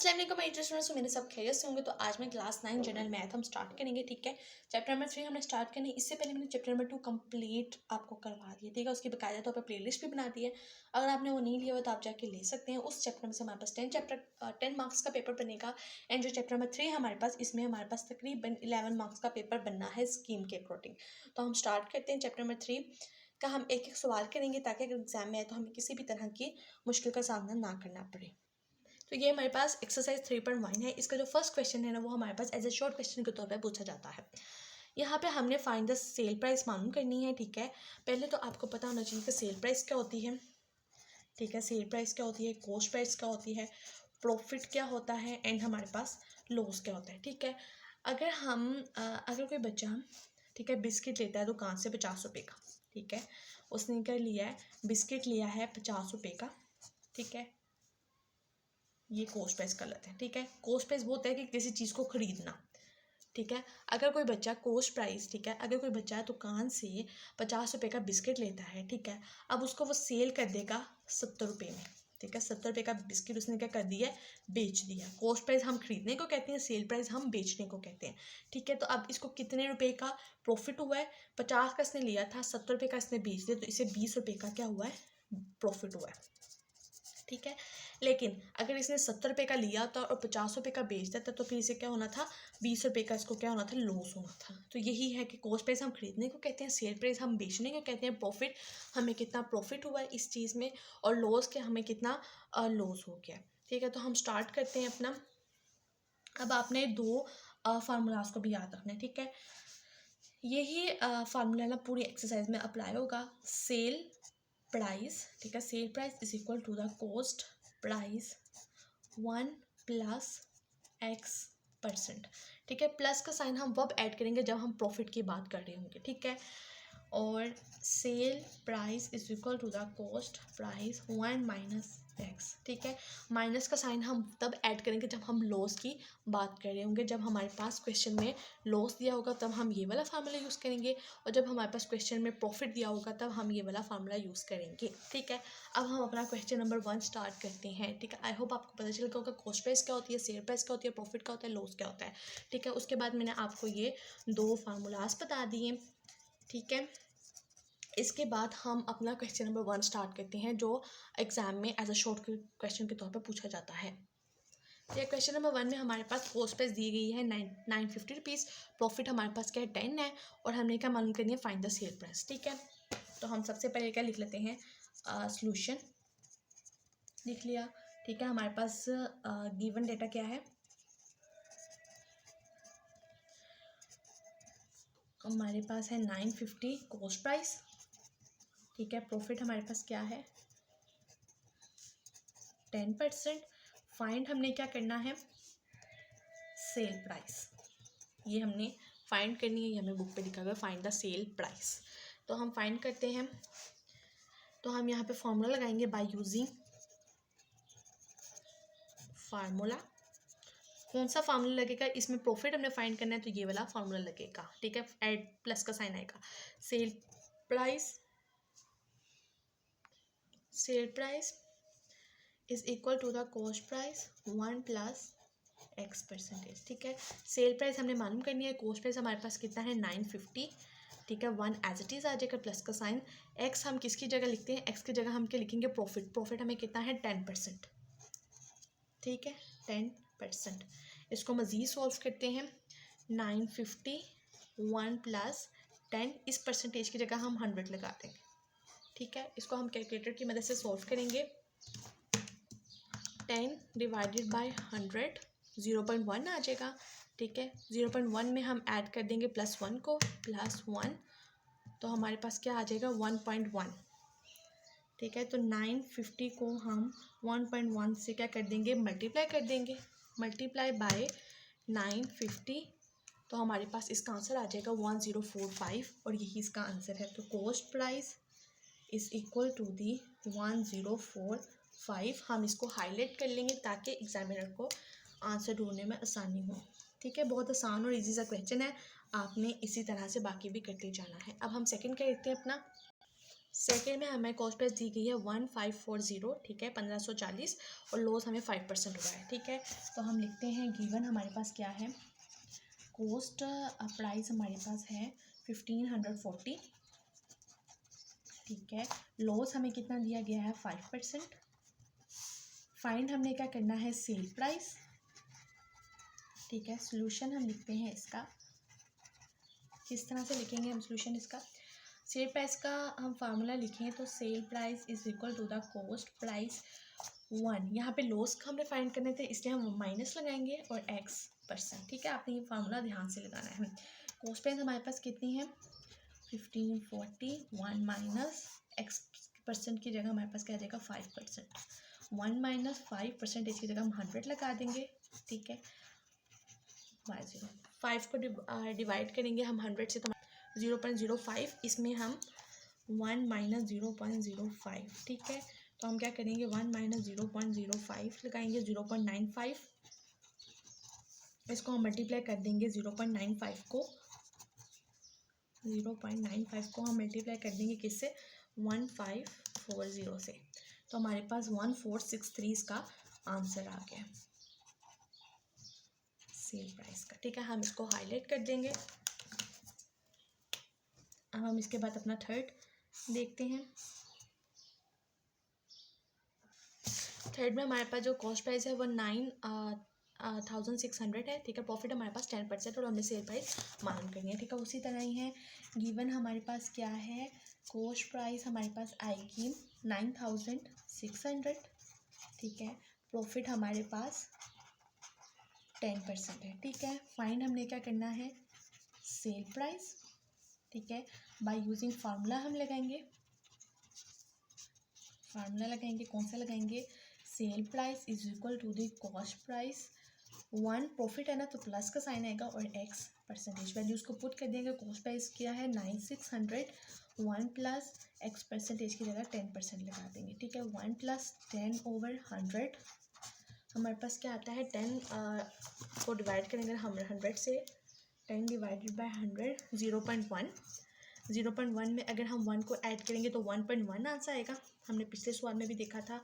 अस्सलाम वालेकुम my students, मेरे सब खैरियत से होंगे। तो आज मैं क्लास 9 जनरल मैथ हम स्टार्ट करेंगे, ठीक है। चैप्टर नंबर 3 हमने स्टार्ट करना है। इससे पहले मैंने चैप्टर नंबर 2 कंप्लीट आपको करवा दिया, ठीक है। उसकी बकायदा तौर पर प्लेलिस्ट भी बना दी है। अगर आपने वो नहीं लिया हुआ तो आप जाके ले सकते हैं। उस चैप्टर में से हमारे पास 10 मार्क्स का पेपर बनेगा। एंड जो चैप्टर नंबर 3 हमारे पास, इसमें हमारे पास तकरीबन 11 मार्क्स का पेपर बनना है स्कीम के अकॉर्डिंग। तो हम स्टार्ट करते हैं। चैप्टर नंबर 3 का हम एक एक सवाल करेंगे ताकि अगर एग्जाम में आए तो हमें किसी भी तरह की मुश्किल का सामना ना करना पड़े। तो ये हमारे पास एक्सरसाइज 3.1 है। इसका जो फर्स्ट क्वेश्चन है ना, वो हमारे पास एज ए शॉर्ट क्वेश्चन के तौर पे पूछा जाता है। यहाँ पे हमने फाइंड द सेल प्राइस मालूम करनी है, ठीक है। पहले तो आपको पता होना चाहिए कि सेल प्राइस क्या होती है, ठीक है। सेल प्राइस क्या होती है, कॉस्ट प्राइस क्या होती है, प्रॉफिट क्या होता है, एंड हमारे पास लॉस क्या होता है, ठीक है। अगर कोई बच्चा, ठीक है, बिस्किट लेता है दुकान से 50 रुपये का, ठीक है। उसने क्या लिया है, बिस्किट लिया है 50 रुपये का, ठीक है। ये कॉस्ट प्राइस गलत है, ठीक है। कॉस्ट प्राइस वो होता है कि किसी चीज़ को खरीदना, ठीक है। अगर कोई बच्चा कॉस्ट प्राइस, ठीक है, अगर कोई बच्चा दुकान से 50 रुपये का बिस्किट लेता है, ठीक है, अब उसको वो सेल कर देगा 70 रुपये में, ठीक है। 70 रुपये का बिस्किट उसने क्या कर दिया, बेच दिया। कॉस्ट प्राइस हम खरीदने को कहते हैं, सेल प्राइस हम बेचने को कहते हैं, ठीक है। तो अब इसको कितने रुपए का प्रॉफिट हुआ है, 50 का इसने लिया था, 70 रुपये का इसने बेच दिया, तो इसे 20 रुपये का क्या हुआ है, प्रॉफिट हुआ है, ठीक है। लेकिन अगर इसने 70 रुपये का लिया था और 50 रुपये का बेच देता तो फिर इसे क्या होना था, 20 रुपये का इसको क्या होना था, लॉस होना था। तो यही है कि कॉस्ट प्राइस हम खरीदने को कहते हैं, सेल प्राइस हम बेचने को कहते हैं। प्रॉफिट, हमें कितना प्रॉफिट हुआ है इस चीज़ में, और लॉस के हमें कितना लॉस हो गया, ठीक है। तो हम स्टार्ट करते हैं अपना। अब आपने दो फार्मूलाज को भी याद रखना है, ठीक है। यही फार्मूला ना पूरी एक्सरसाइज में अप्लाई होगा। सेल प्राइस, ठीक है, sell price is equal to the cost price 1 plus x%, ठीक है। प्लस का साइन हम वब ऐड करेंगे जब हम प्रॉफिट की बात कर रहे होंगे, ठीक है। और sell price is equal to the cost price 1 minus x, ठीक है। माइनस का साइन हम तब ऐड करेंगे जब हम लॉस की बात कर रहे होंगे। जब हमारे पास क्वेश्चन में लॉस दिया होगा तब हम ये वाला फार्मूला यूज़ करेंगे, और जब हमारे पास क्वेश्चन में प्रॉफिट दिया होगा तब हम ये वाला फार्मूला यूज़ करेंगे, ठीक है। अब हम अपना क्वेश्चन नंबर 1 स्टार्ट करते हैं, ठीक है। आई होप आपको पता चल गया होगा कॉस्ट प्राइस क्या होती है, सेल प्राइस क्या होती है, प्रॉफिट क्या होता है, लॉस क्या होता है, ठीक है। उसके बाद मैंने आपको ये दो फार्मूलाज बता दिए, ठीक है। इसके बाद हम अपना क्वेश्चन नंबर 1 स्टार्ट करते हैं, जो एग्जाम में एज अ शॉर्ट क्वेश्चन के तौर पर पूछा जाता है। ये क्वेश्चन नंबर 1 में हमारे पास कॉस्ट प्राइस दी गई है 950 रुपीज़, प्रॉफिट हमारे पास क्या है 10 है, और हमने क्या मालूम करनी है, फाइंड द सेल प्राइस, ठीक है। तो हम सबसे पहले क्या लिख लेते हैं, सॉल्यूशन लिख लिया, ठीक है। हमारे पास गिवन डेटा क्या है, हमारे पास है 950 कॉस्ट प्राइस, ठीक है। प्रॉफिट हमारे पास क्या है 10%। फाइंड हमने क्या करना है, सेल प्राइस, ये हमने फाइंड करनी है। ये हमें बुक पे लिखा हुआ है, फाइंड द सेल प्राइस। तो हम फाइंड करते हैं। तो हम यहाँ पे फॉर्मूला लगाएंगे, बाय यूजिंग फार्मूला। कौन सा फार्मूला लगेगा, इसमें प्रॉफिट हमने फाइंड करना है तो ये वाला फार्मूला लगेगा, ठीक है। एड प्लस का साइन आएगा, sell price, sell price is equal to the cost price 1 plus x%, ठीक है। सेल प्राइस हमने मालूम करनी है, कॉस्ट प्राइस हमारे पास कितना है 950, ठीक है। 1 एज इट इज़ आ जाएगा, प्लस का साइन। x हम किसकी जगह लिखते हैं, x की जगह हम क्या लिखेंगे, प्रॉफिट। प्रॉफिट हमें कितना है 10%, ठीक है, 10%। इसको मज़ीद सॉल्व करते हैं, 950 1 प्लस 10, इस परसेंटेज की जगह हम 100 लगा देंगे, ठीक है। इसको हम कैलकुलेटर की मदद से सॉल्व करेंगे। 10 डिवाइडेड बाई 100 0.1 आ जाएगा, ठीक है। 0.1 में हम ऐड कर देंगे +1 को, +1, तो हमारे पास क्या आ जाएगा 1.1, ठीक है। तो 950 को हम 1.1 से क्या कर देंगे, मल्टीप्लाई कर देंगे, मल्टीप्लाई बाय 950, तो हमारे पास इसका आंसर आ जाएगा 1045, और यही इसका आंसर है। तो cost price is equal to the 1045। हम इसको हाईलाइट कर लेंगे ताकि एग्जामिनर को आंसर ढूंढने में आसानी हो, ठीक है। बहुत आसान और इजी सा क्वेश्चन है, आपने इसी तरह से बाकी भी करते जाना है। अब हम सेकंड क्या करते हैं अपना, सेकेंड में हमें कॉस्ट प्राइस दी गई है 1540, ठीक है, 1540, और लॉस हमें 5% हुआ है, ठीक है। तो हम लिखते हैं गिवन हमारे पास क्या है, कॉस्ट प्राइस हमारे पास है 1540, ठीक है। लॉस हमें कितना दिया गया है 5%। फाइंड हमने क्या करना है, सेल प्राइस, ठीक है। सोल्यूशन हम लिखते हैं इसका, किस तरह से लिखेंगे हम सोल्यूशन इसका, सेल प्राइस का हम फार्मूला लिखें तो sell price is equal to the cost price 1, यहाँ पे लॉस का हमने फाइंड करने थे इसलिए हम माइनस लगाएंगे और x%, ठीक है। आपने ये फार्मूला ध्यान से लगाना है। कॉस्ट प्राइस हमारे पास कितनी है 1540, 1 माइनस x% की जगह हमारे पास क्या आ जाएगा 5%, 1 माइनस 5% की जगह हम 100 लगा देंगे, ठीक है, बाय 0। 5 को डिवाइड करेंगे हम 100 से तो 0.05, इसमें हम 1 माइनस 0.05, ठीक है। तो हम क्या करेंगे 1 माइनस 0.05 लगाएंगे, 0.95, इसको हम मल्टीप्लाई कर देंगे 0.95 को, 0.95 को हम मल्टीप्लाई कर देंगे किससे 1540 से, तो हमारे पास 1463 इसका आंसर आ गया सेल प्राइस का, ठीक है। हम इसको हाईलाइट कर देंगे। अब हम इसके बाद अपना थर्ड देखते हैं। थर्ड में हमारे पास जो कॉस्ट प्राइस है वो 9600 है, ठीक है। प्रॉफिट हमारे पास 10% और हमने सेल प्राइस मालूम करनी है, ठीक है। उसी तरह ही है गिवन हमारे पास क्या है, कॉस्ट प्राइस हमारे पास आएगी 9600, ठीक है। प्रॉफिट हमारे पास 10% है, ठीक है। फाइंड हमने क्या करना है, सेल प्राइस, ठीक है। बाय यूजिंग फार्मूला हम लगाएंगे, फार्मूला लगाएंगे, कौन सा लगाएंगे, sell price is equal to the cost price 1, profit है ना तो प्लस का साइन आएगा, और x% वैल्यूज को पुट कर देंगे। कॉस्ट प्राइस क्या है 9600, 1 प्लस x% की जगह 10% लगा देंगे, ठीक है। 1 प्लस 10/100 हमारे पास क्या आता है 10 को डिवाइड करेंगे हम 100 से, 10 डिवाइडेड बाय 100 0.1, 0.1 में अगर हम 1 को ऐड करेंगे तो 1.1 आंसर आएगा, हमने पिछले सवाल में भी देखा था,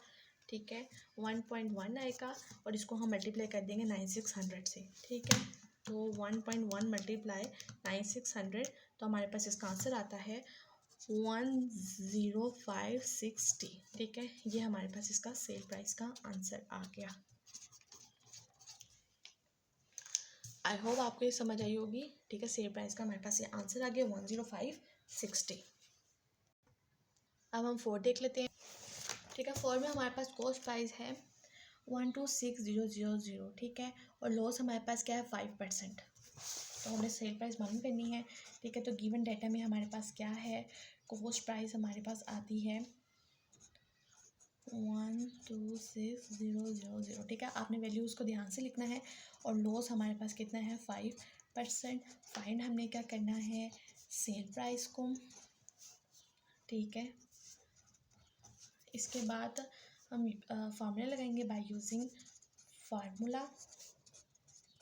ठीक है। 1.1 आएगा और इसको हम मल्टीप्लाई कर देंगे 9600 से, ठीक है। तो 1.1 मल्टीप्लाई 9600, तो हमारे पास इसका आंसर आता है 10560, ठीक है। ये हमारे पास इसका सेल प्राइस का आंसर आ गया। आई होप आपको ये समझ आई होगी, ठीक है। सेल प्राइस का हमारे पास ये आंसर आ गया 10560। अब हम 4 देख लेते हैं, ठीक है। 4 में हमारे पास कॉस्ट प्राइस है 126000, ठीक है, और लॉस हमारे पास क्या है 5%, तो हमें सेल प्राइस मालूम करनी है, ठीक है। तो गिवन डाटा में हमारे पास क्या है, कॉस्ट प्राइस हमारे पास आती है 126000, ठीक है। आपने वैल्यूज़ को ध्यान से लिखना है, और लॉस हमारे पास कितना है 5%। फाइंड हमने क्या करना है, सेल प्राइस को, ठीक है। इसके बाद हम फार्मूला लगाएंगे बाय यूजिंग फार्मूला,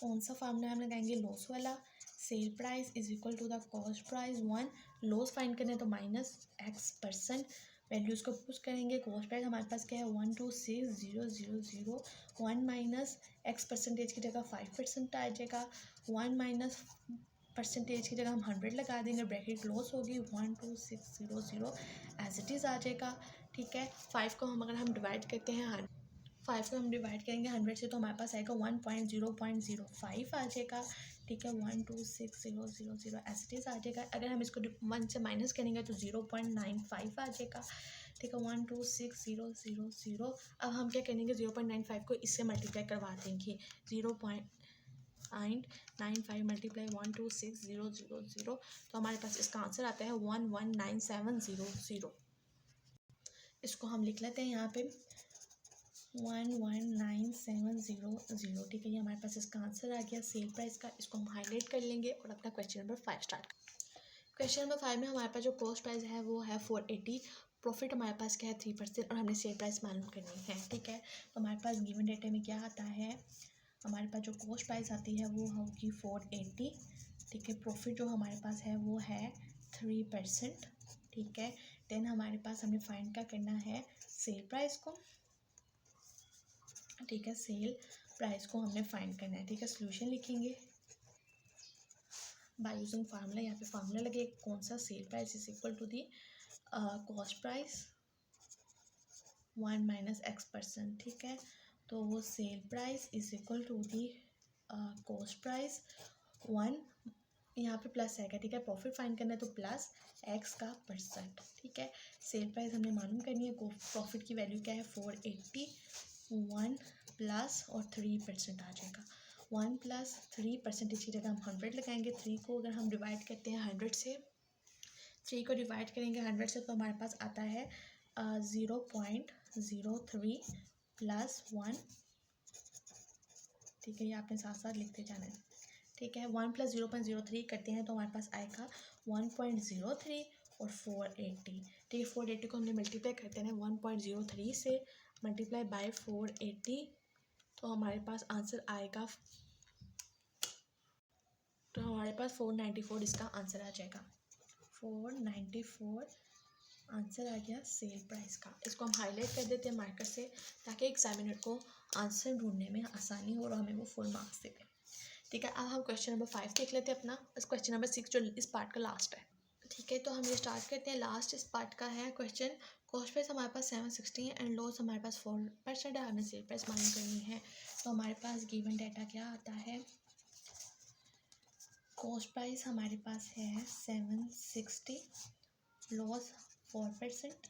कौन सा फार्मूला हम लगाएंगे, लॉस वाला। Sell price is equal to the cost price 1, loss find करना है तो माइनस x%, वैल्यूज़ को पुश करेंगे। कॉस्ट प्राइस हमारे पास क्या है 126000, 1 माइनस x% की जगह 5% आ जाएगा, 1 माइनस परसेंटेज की जगह हम 100 लगा देंगे, ब्रैकेट क्लोज होगी, 12600 एज इट इज़ आ जाएगा, ठीक है। 5 को हम अगर हम डिवाइड करते हैं 5 को हम डिवाइड करेंगे 100 से तो हमारे पास आएगा 1.005 आ जाएगा, ठीक है। 126000 एज इट इज़ आ जाएगा। अगर हम इसको 1 से माइनस करेंगे तो 0.95 आ जाएगा, ठीक है। 12600। अब हम क्या करेंगे 0.95 को इससे मल्टीप्लाई करवा देंगे, 0.95 मल्टीप्लाई 12600, तो हमारे पास इसका आंसर आता है 119700। इसको हम लिख लेते हैं यहाँ पे 119700, ठीक है। ये हमारे पास इसका आंसर आ गया सेल प्राइस का। इसको हम हाईलाइट कर लेंगे और अपना क्वेश्चन नंबर 5 स्टार्ट कर। क्वेश्चन नंबर 5 में हमारे पास जो कॉस्ट प्राइस है वो है 480, प्रॉफिट हमारे पास क्या है 3%, और हमने सेल प्राइस मालूम करनी है, ठीक है। तो हमारे पास गिवन डेटा में क्या आता है, हमारे पास जो कॉस्ट प्राइस आती है वो होगी 480, ठीक है। प्रॉफिट जो हमारे पास है वो है 3%, ठीक है। देन हमारे पास हमने फाइंड क्या करना है, सेल प्राइस को, ठीक है। सेल प्राइस को हमने फाइंड करना है, ठीक है। सोल्यूशन लिखेंगे बाय यूजिंग फार्मूला। यहाँ पे फार्मूला लगे कौन सा, sell price is equal to the cost price 1 minus x%, ठीक है। तो वो sell price is equal to the cost price 1, यहाँ पे प्लस आएगा, ठीक है। प्रॉफिट फाइंड करना है तो प्लस x का %, ठीक है। सेल प्राइस हमने मालूम करनी है, प्रॉफिट की वैल्यू क्या है 480, 1 प्लस और 3% आ जाएगा। 1 प्लस 3% की जगह हम 100 लगाएंगे। 3 को अगर हम डिवाइड करते हैं 100 से, 3 को डिवाइड करेंगे 100 से तो हमारे पास आता है 0.03 प्लस 1, ठीक है। ये आपने साथ साथ लिखते जाना है, ठीक है। 1 प्लस 0.03 करते हैं तो हमारे पास आएगा 1.03 और 480, ठीक है। 480 को हमने मल्टीप्लाई करते हैं 1.03 से मल्टीप्लाई बाय 480, तो हमारे पास आंसर आएगा, तो हमारे पास 494 इसका आंसर आ जाएगा। 494 आंसर आ गया सेल प्राइस का। इसको हम हाईलाइट कर देते हैं मार्कर से, ताकि एग्जामिनर को आंसर ढूंढने में आसानी हो और हमें वो फुल मार्क्स देते हैं, ठीक है। अब हम क्वेश्चन नंबर 5 देख लेते हैं अपना। इस क्वेश्चन नंबर 6 जो इस पार्ट का लास्ट है, ठीक है। तो हम ये स्टार्ट करते हैं, लास्ट इस पार्ट का है क्वेश्चन। कॉस्ट प्राइस हमारे पास 760 है एंड लॉस हमारे पास 4% है, हमें सेल प्राइस मालूम करनी है। तो हमारे पास गिवन डाटा क्या आता है, कॉस्ट प्राइस हमारे पास है 760, लॉस 4%।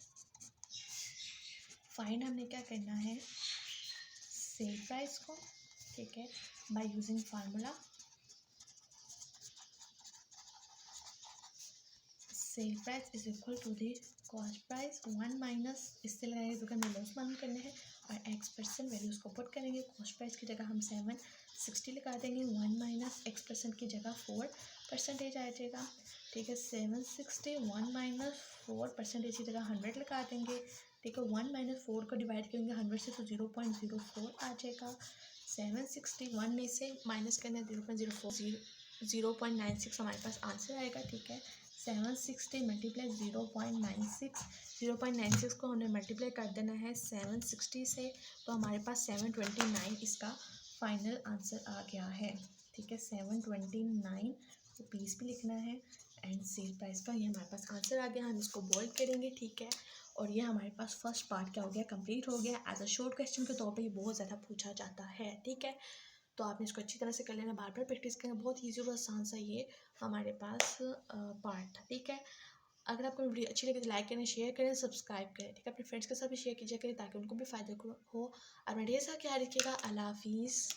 फाइंड हमने क्या करना है, सेल प्राइस को, ठीक है, by using formula. Sell price is equal to the cost price 1 minus, इससे लगाएंगे क्योंकि हमें लॉस मालूम करने हैं, और x% वैल्यू उसको पुट करेंगे। कॉस्ट प्राइस की जगह हम 760 लगा देंगे, 1 माइनस x% की जगह 4% आ जाएगा, ठीक है। 760 1 माइनस 4% की जगह 100 लगा देंगे, ठीक है। 1 माइनस 4 को डिवाइड करेंगे 100 से तो 0.04 आ जाएगा। 760 1 में से माइनस करना 0.04, 0.96 हमारे पास आंसर आएगा, ठीक है। 760 मल्टीप्लाई 0.96 को हमने मल्टीप्लाई कर देना है 760 से, तो हमारे पास 729 इसका फाइनल आंसर आ गया है, ठीक है। 729 रुपीज़ भी लिखना है एंड सेल प्राइस का ये हमारे पास आंसर आ गया। हम इसको बोल्ड करेंगे, ठीक है। और ये हमारे पास फर्स्ट पार्ट क्या हो गया, कंप्लीट हो गया। एज अ शॉर्ट क्वेश्चन के तौर पे ये बहुत ज़्यादा पूछा जाता है, ठीक है। तो आपने इसको अच्छी तरह से कर लेना, बार बार प्रैक्टिस करना, बहुत ईजी और आसान सा ये हमारे पास पार्ट था, ठीक है। अगर आपको वीडियो अच्छी लगे तो लाइक करें, शेयर करें, सब्सक्राइब करें, ठीक है। अपने फ्रेंड्स के साथ भी शेयर कीजिए करें ताकि उनको भी फ़ायदा हो। और मेरे साथ क्या रखिएगा, अल्लाह हाफिज़।